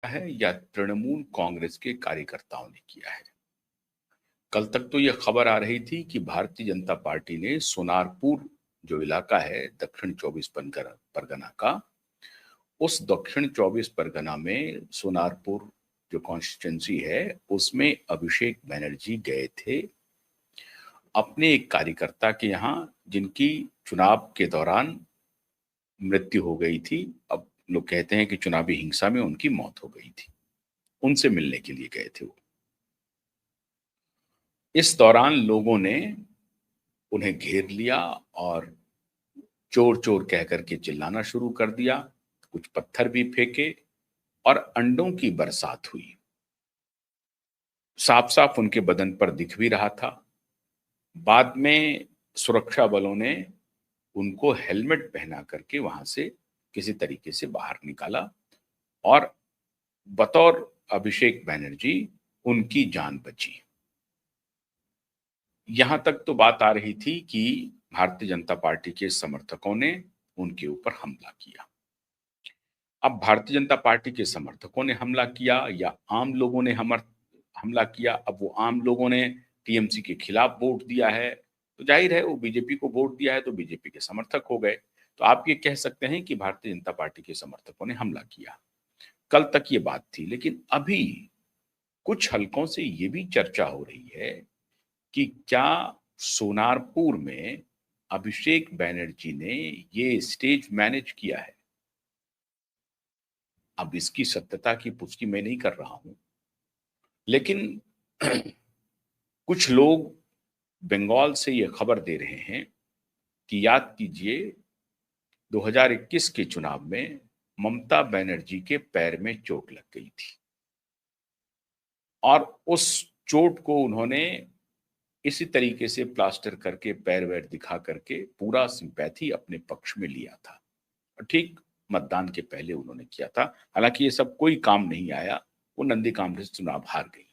है या तृणमूल कांग्रेस के कार्यकर्ताओं ने किया है। कल तक तो यह खबर आ रही थी कि भारतीय जनता पार्टी ने सोनारपुर जो इलाका है दक्षिण 24 परगना का, उस दक्षिण 24 परगना में सोनारपुर जो कॉन्स्टिट्यूंसी है उसमें अभिषेक बनर्जी गए थे अपने एक कार्यकर्ता के यहाँ, जिनकी चुनाव के दौरान मृत्यु हो गई थी। अब लोग कहते हैं कि चुनावी हिंसा में उनकी मौत हो गई थी। उनसे मिलने के लिए गए थे वो। इस दौरान लोगों ने उन्हें घेर लिया और चोर चोर कह करके चिल्लाना शुरू कर दिया। कुछ पत्थर भी फेंके और अंडों की बरसात हुई। साफ साफ उनके बदन पर दिख भी रहा था। बाद में सुरक्षा बलों ने उनको हेलमेट पहना करके वहां से किसी तरीके से बाहर निकाला और बतौर अभिषेक बनर्जी उनकी जान बची। यहां तक तो बात आ रही थी कि भारतीय जनता पार्टी के समर्थकों ने उनके ऊपर हमला किया। अब भारतीय जनता पार्टी के समर्थकों ने हमला किया या आम लोगों ने हमला किया। अब वो आम लोगों ने टीएमसी के खिलाफ वोट दिया है, तो जाहिर है वो बीजेपी को वोट दिया है तो बीजेपी के समर्थक हो गए। तो आप ये कह सकते हैं कि भारतीय जनता पार्टी के समर्थकों ने हमला किया। कल तक ये बात थी, लेकिन अभी कुछ हलकों से ये भी चर्चा हो रही है कि क्या सोनारपुर में अभिषेक बनर्जी ने ये स्टेज मैनेज किया है। अब इसकी सत्यता की पुष्टि मैं नहीं कर रहा हूं, लेकिन कुछ लोग बंगाल से यह खबर दे रहे हैं कि याद कीजिए 2021 के चुनाव में ममता बनर्जी के पैर में चोट लग गई थी और उस चोट को उन्होंने इसी तरीके से प्लास्टर करके पैर वैर दिखा करके पूरा सिंपैथी अपने पक्ष में लिया था। ठीक मतदान के पहले उन्होंने किया था। हालांकि ये सब कोई काम नहीं आया, वो नंदी कांग्रेस चुनाव हार गई।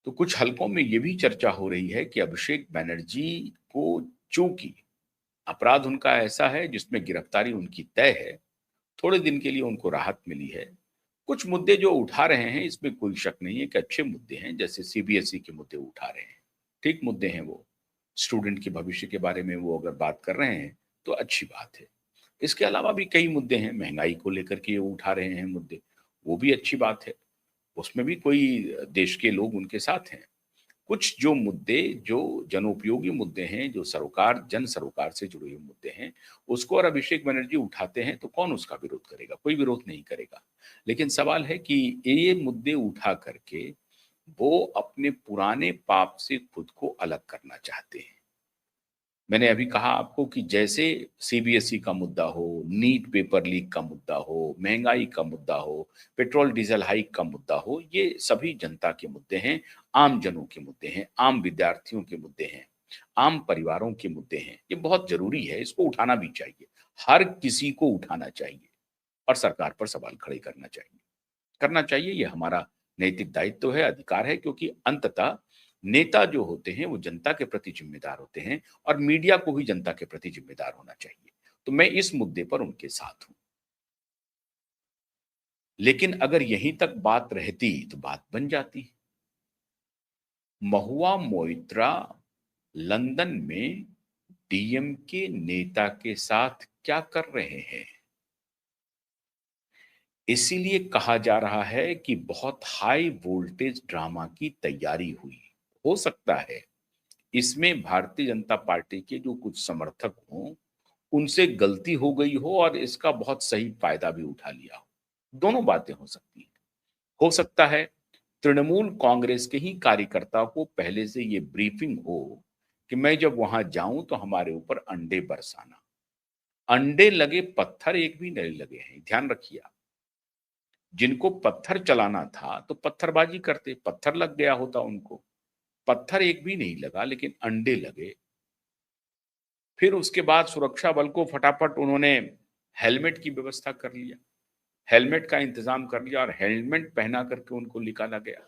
तो कुछ हलकों में ये भी चर्चा हो रही है कि अभिषेक बनर्जी को, चूंकि अपराध उनका ऐसा है जिसमें गिरफ्तारी उनकी तय है, थोड़े दिन के लिए उनको राहत मिली है। कुछ मुद्दे जो उठा रहे हैं इसमें कोई शक नहीं है कि अच्छे मुद्दे हैं, जैसे सीबीएसई के मुद्दे उठा रहे हैं, ठीक मुद्दे हैं वो। स्टूडेंट के भविष्य के बारे में वो अगर बात कर रहे हैं तो अच्छी बात है। इसके अलावा भी कई मुद्दे हैं, महंगाई को लेकर के उठा रहे हैं मुद्दे, वो भी अच्छी बात है। उसमें भी कोई देश के लोग उनके साथ हैं। कुछ जो मुद्दे जो जनोपयोगी मुद्दे हैं, जो सरोकार जन सरोकार से जुड़े हुए मुद्दे हैं, उसको और अभिषेक बनर्जी उठाते हैं तो कौन उसका विरोध करेगा? कोई विरोध नहीं करेगा। लेकिन सवाल है कि ये मुद्दे उठा करके वो अपने पुराने पाप से खुद को अलग करना चाहते हैं। मैंने अभी कहा आपको कि जैसे सीबीएसई का मुद्दा हो, नीट पेपर लीक का मुद्दा हो, महंगाई का मुद्दा हो, पेट्रोल डीजल हाइक का मुद्दा हो, ये सभी जनता के मुद्दे हैं, आम जनों के मुद्दे हैं, आम विद्यार्थियों के मुद्दे हैं, आम परिवारों के मुद्दे हैं। ये बहुत जरूरी है, इसको उठाना भी चाहिए। हर किसी को उठाना चाहिए और सरकार पर सवाल खड़े करना चाहिए। ये हमारा नैतिक दायित्व है, अधिकार है, क्योंकि अंततः नेता जो होते हैं वो जनता के प्रति जिम्मेदार होते हैं और मीडिया को भी जनता के प्रति जिम्मेदार होना चाहिए। तो मैं इस मुद्दे पर उनके साथ हूं। लेकिन अगर यहीं तक बात रहती तो बात बन जाती। महुआ मोइत्रा लंदन में डीएमके नेता के साथ क्या कर रहे हैं? इसीलिए कहा जा रहा है कि बहुत हाई वोल्टेज ड्रामा की तैयारी हुई। हो सकता है इसमें भारतीय जनता पार्टी के जो कुछ समर्थक हों, उनसे गलती हो गई हो और इसका बहुत सही फायदा भी उठा लिया हो। दोनों बातें हो सकती हैं। हो सकता है तृणमूल कांग्रेस के ही कार्यकर्ता को पहले से ये ब्रीफिंग हो कि मैं जब वहां जाऊं तो हमारे ऊपर अंडे बरसाना। अंडे लगे, पत्थर एक भी नहीं लगे हैं, ध्यान रखिए आप। जिनको पत्थर चलाना था तो पत्थरबाजी करते, पत्थर लग गया होता उनको। पत्थर एक भी नहीं लगा, लेकिन अंडे लगे। फिर उसके बाद सुरक्षा बल को फटाफट उन्होंने हेलमेट की व्यवस्था कर लिया, हेलमेट का इंतजाम कर लिया और हेलमेट पहना करके उनको निकाला गया।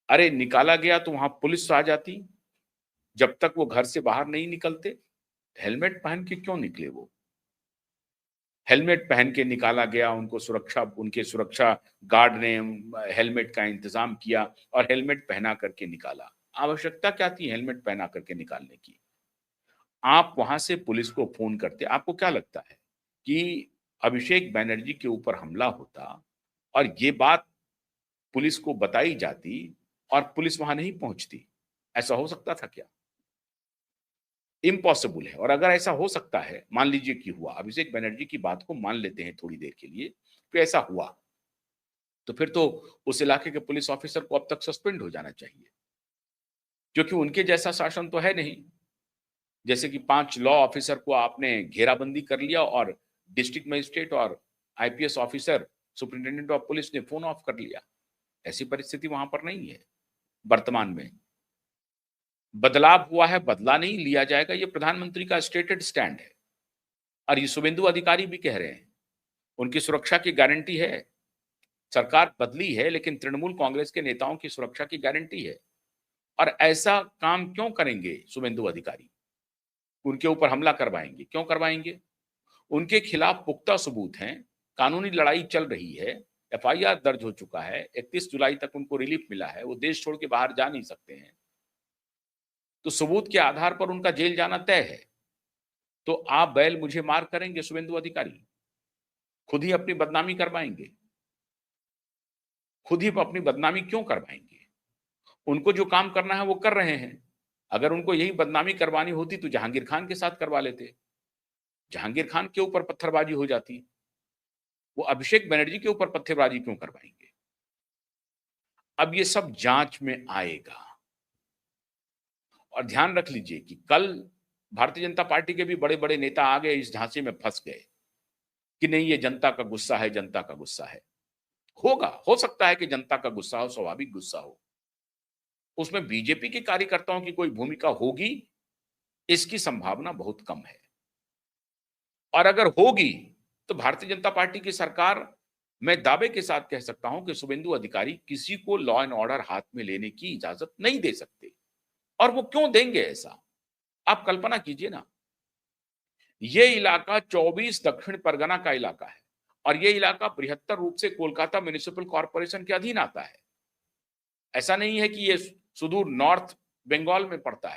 अरे निकाला गया तो वहां पुलिस आ जाती। जब तक वो घर से बाहर नहीं निकलते, हेलमेट पहन के क्यों निकले वो? हेलमेट पहन के निकाला गया, उनके सुरक्षा गार्ड ने हेलमेट का इंतजाम किया और हेलमेट पहना करके निकाला। आवश्यकता क्या थी हेलमेट पहना करके निकालने की? आप वहां से पुलिस को फोन करते, आपको क्या लगता है कि अभिषेक बैनर्जी के ऊपर हमला होता और ये बात पुलिस को बताई जाती और पुलिस वहां नहीं पहुंचती? ऐसा हो सकता था क्या? इम्पॉसिबल है। और अगर ऐसा हो सकता है, मान लीजिए कि हुआ, अभिषेक बैनर्जी की बात को मान लेते हैं थोड़ी देर के लिए, तो ऐसा हुआ, तो फिर तो उस इलाके के पुलिस ऑफिसर को अब तक सस्पेंड हो जाना चाहिए, क्योंकि उनके जैसा शासन तो है नहीं। जैसे कि 5 लॉ ऑफिसर को आपने घेराबंदी कर लिया और डिस्ट्रिक्ट मजिस्ट्रेट और IPS officer, superintendent of police ने फोन ऑफ कर लिया। ऐसी परिस्थिति वहां पर नहीं है वर्तमान में। बदलाव हुआ है, बदला नहीं, लिया जाएगा, ये प्रधानमंत्री का स्टेटेड स्टैंड है। और ये शुभेंदु अधिकारी भी कह रहे हैं, उनकी सुरक्षा की गारंटी है। सरकार बदली है लेकिन तृणमूल कांग्रेस के नेताओं की सुरक्षा की गारंटी है। और ऐसा काम क्यों करेंगे शुभेंदु अधिकारी? उनके ऊपर हमला करवाएंगे, क्यों करवाएंगे? उनके खिलाफ पुख्ता सबूत हैं, कानूनी लड़ाई चल रही है, एफआईआर दर्ज हो चुका है, 31 जुलाई तक उनको रिलीफ मिला है, वो देश छोड़ के बाहर जा नहीं सकते हैं। तो सबूत के आधार पर उनका जेल जाना तय है। तो आप बैल मुझे मार करेंगे शुभेंदु अधिकारी? खुद ही अपनी बदनामी करवाएंगे। खुद ही अपनी बदनामी क्यों करवाएंगे? उनको जो काम करना है वो कर रहे हैं। अगर उनको यही बदनामी करवानी होती तो जहांगीर खान के साथ करवा लेते, जहांगीर खान के ऊपर पत्थरबाजी हो जाती। वो अभिषेक बनर्जी के ऊपर पत्थरबाजी क्यों करवाएंगे? अब ये सब जांच में आएगा। और ध्यान रख लीजिए कि कल भारतीय जनता पार्टी के भी बड़े बड़े नेता आ गए, इस झांसे में फंस गए कि नहीं, ये जनता का गुस्सा है, जनता का गुस्सा है। होगा, हो सकता है कि जनता का गुस्सा हो, स्वाभाविक गुस्सा हो। उसमें बीजेपी के कार्यकर्ताओं की कोई भूमिका होगी, इसकी संभावना बहुत कम है। और अगर होगी तो भारतीय जनता पार्टी की सरकार, मैं दावे के साथ कह सकता हूं कि शुभेंदु अधिकारी किसी को लॉ एंड ऑर्डर हाथ में लेने की इजाजत नहीं दे सकते। और वो क्यों देंगे ऐसा? आप कल्पना कीजिए ना, ये इलाका 24 दक्षिण परगना का इलाका है और ये इलाका बृहत्तर रूप से कोलकाता म्युनिसिपल कॉर्पोरेशन के अधीन आता है। ऐसा नहीं है कि ये सुदूर नॉर्थ बंगाल में पड़ता है।